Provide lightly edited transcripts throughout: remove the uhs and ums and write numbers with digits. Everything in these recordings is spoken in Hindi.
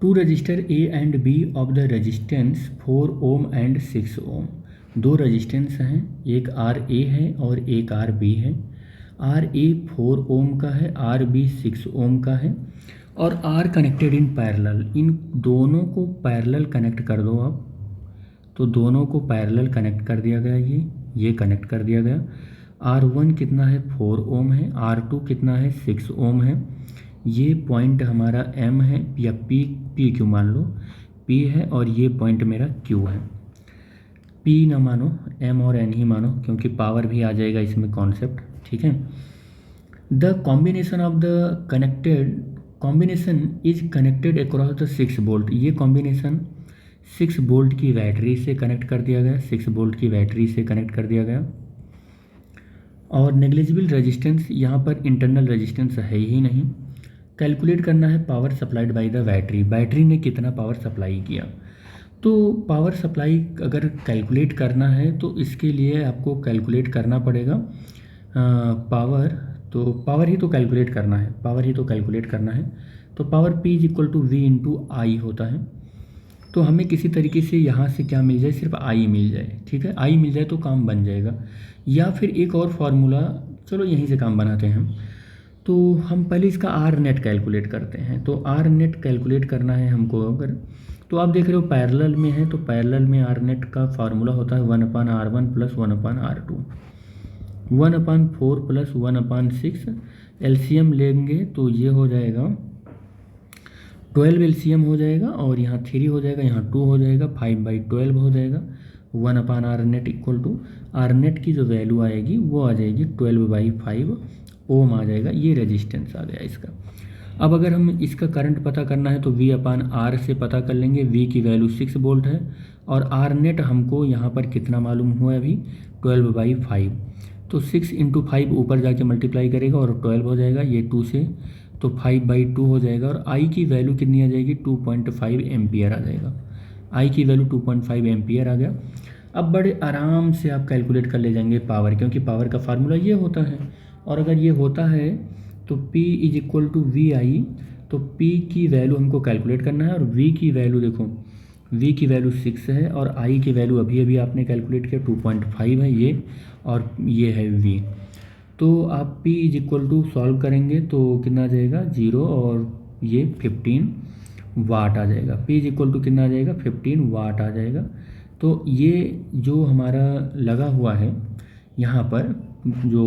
To register A and B of the resistance 4 ohm and 6 ohm. दो रेजिस्टेंस हैं, एक आर ए है और एक आर बी है। आर ए 4 ओम का है, आर बी 6 ओम का है और आर कनेक्टेड इन पैरेलल। इन दोनों को पैरेलल कनेक्ट कर दो आप, तो दोनों को पैरेलल कनेक्ट कर दिया गया, ये कनेक्ट कर दिया गया। R1 कितना है 4 ओम है, R2 कितना है 6 ओम है। ये पॉइंट हमारा M है या P क्यों मान लो P है और ये पॉइंट मेरा Q है। P ना मानो, M और N ही मानो क्योंकि पावर भी आ जाएगा इसमें कॉन्सेप्ट, ठीक है। The combination of the combination is connected across the 6 bolt. ये कॉम्बिनेशन 6 बोल्ट की बैटरी से कनेक्ट कर दिया गया, 6 बोल्ट की बैटरी से कनेक्ट कर दिया गया। और नेग्लिजिबल रेजिस्टेंस, यहाँ पर इंटरनल रेजिस्टेंस है ही नहीं। कैलकुलेट करना है power supplied by the battery, battery ने कितना पावर सप्लाई किया। तो पावर सप्लाई अगर कैलकुलेट करना है तो इसके लिए आपको कैलकुलेट करना पड़ेगा पावर, तो पावर ही तो कैलकुलेट करना है, तो power P is equal to V into I होता है। तो हमें किसी तरीके से यहाँ से क्या मिल जाए, सिर्फ I मिल जाए, ठीक है। I मिल जाए तो काम बन जाएगा। या फिर एक और फार्मूला, चलो यहीं से काम बनाते हैं हम। तो हम पहले इसका R नेट कैलकुलेट करते हैं। तो R नेट कैलकुलेट करना है हमको अगर, तो आप देख रहे हो पैरेलल में है, तो पैरेलल में R नेट का फार्मूला होता है 1/R1 plus 1/R2, 1/4 plus 1/6। LCM लेंगे तो ये हो जाएगा 12 एलसीएम हो जाएगा और यहाँ 3 हो जाएगा, यहाँ 2 हो जाएगा, 5/12 हो जाएगा। 1/R net equal to R net की जो वैल्यू आएगी वो आ जाएगी 12/5 ओम आ जाएगा। ये रेजिस्टेंस आ गया इसका। अब अगर हम इसका करंट पता करना है तो V/R से पता कर लेंगे। V की वैल्यू 6 वोल्ट है और R नेट हमको यहाँ पर कितना मालूम हुआ है अभी, 12/5। तो 6 × 5 ऊपर जाके मल्टीप्लाई करेगा और 12 हो जाएगा, ये 2 से तो 5/2 हो जाएगा। और I की वैल्यू कितनी आ जाएगी, 2.5 एम्पियर आ जाएगा। I की वैल्यू 2.5 एम्पियर आ गया। अब बड़े आराम से आप कैलकुलेट कर ले जाएंगे पावर, क्योंकि पावर का फार्मूला ये होता है। और अगर ये होता है तो P is equal to VI, तो P की वैल्यू हमको कैलकुलेट करना है। और V की वैल्यू देखो, V की वैल्यू 6 है और I की वैल्यू अभी अभी आपने कैलकुलेट किया 2.5 है ये, और ये है V। तो आप P is equal to solve करेंगे तो कितना आ जाएगा 0 और ये 15 वाट आ जाएगा। P इज इक्वल टू कितना आ जाएगा 15 वाट आ जाएगा। तो ये जो हमारा लगा हुआ है यहाँ पर जो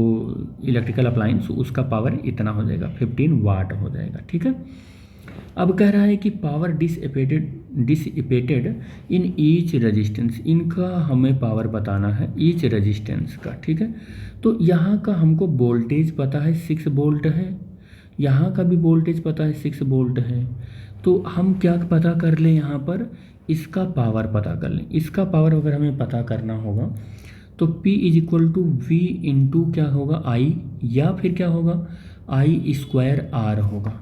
इलेक्ट्रिकल अप्लायंस, उसका पावर इतना हो जाएगा, 15 वाट हो जाएगा, ठीक है। अब कह रहा है कि power dissipated in each resistance, इनका हमें पावर बताना है ईच रेजिस्टेंस का, ठीक है। तो यहाँ का हमको वोल्टेज पता है 6 वोल्ट है, यहाँ का भी वोल्टेज पता है 6 वोल्ट है। तो हम क्या पता कर लें, यहाँ पर इसका पावर पता कर लें। इसका पावर अगर हमें पता करना होगा तो P is equal to V into क्या होगा I, या फिर क्या होगा I² R होगा।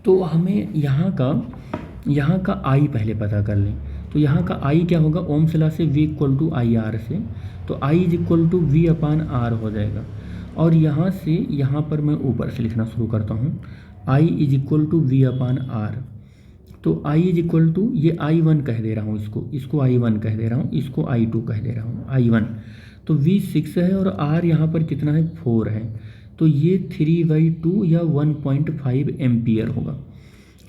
तो हमें यहाँ का I पहले पता कर लें। तो यहाँ का I क्या होगा, ओम्स लॉ से V इक्वल टू IR से, तो I is equal to V/R हो जाएगा। और यहाँ से यहाँ पर मैं ऊपर से लिखना शुरू करता हूँ, I is equal to V/R। तो I इज इक्वल टू, ये I1 कह दे रहा हूँ, इसको I1 कह दे रहा हूँ, इसको I2 कह दे रहा हूँ, I1। तो V 6 है और R यहाँ पर कितना है 4 है, तो ये 3/2 या 1.5 एम्पियर होगा।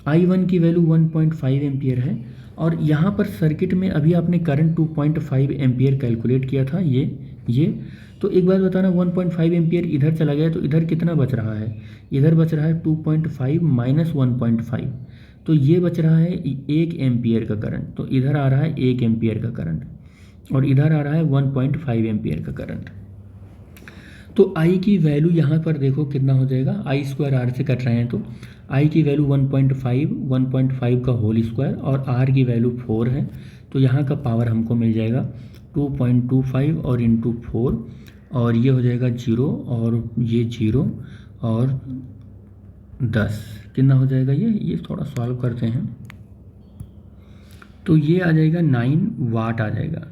I1 की वैल्यू 1.5 एम्पियर है। और यहाँ पर सर्किट में अभी आपने करंट 2.5 एम्पियर कैलकुलेट किया था, ये तो एक बात बताना, 1.5 एम्पियर इधर चला गया तो इधर कितना बच रहा है, इधर बच रहा है 2.5 माइनस 1.5, तो ये बच रहा है 1 एम्पियर का करंट। तो इधर आ रहा है 1 एम्पियर का करंट और इधर आ रहा है 1.5 एम्पियर का करंट। तो I की वैल्यू यहाँ पर देखो कितना हो जाएगा, I² R से कट रहे हैं तो I की वैल्यू 1.5 का होल स्क्वायर और R की वैल्यू 4 है। तो यहाँ का पावर हमको मिल जाएगा 2.25 और इंटू 4, और ये हो जाएगा 0 और ये 0 और 10, कितना हो जाएगा ये थोड़ा सॉल्व करते हैं। तो ये आ जाएगा 9 वाट आ जाएगा।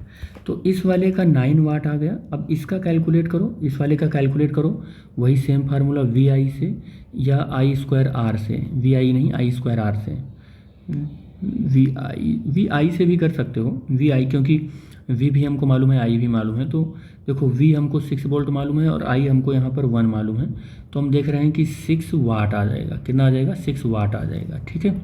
तो इस वाले का 9 वाट आ गया। अब इसका कैलकुलेट करो, इस वाले का कैलकुलेट करो, वही सेम फार्मूला VI से या I² R से, VI नहीं I² R से, वी आई से भी कर सकते हो, वी आई, क्योंकि वी भी हमको मालूम है, आई भी मालूम है। तो देखो वी हमको 6 वोल्ट मालूम है और आई हमको यहाँ पर 1 मालूम है, तो हम देख रहे हैं कि 6 वाट आ जाएगा। कितना आ जाएगा? 6 वाट आ जाएगा, ठीक है।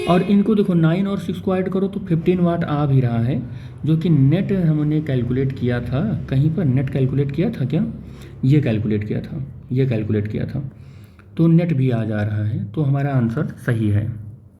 और इनको देखो 9 और 6 को ऐड करो तो 15 वाट आ भी रहा है, जो कि नेट हमने कैलकुलेट किया था। कहीं पर नेट कैलकुलेट किया था क्या? ये कैलकुलेट किया था, ये कैलकुलेट किया था, तो नेट भी आ जा रहा है, तो हमारा आंसर सही है।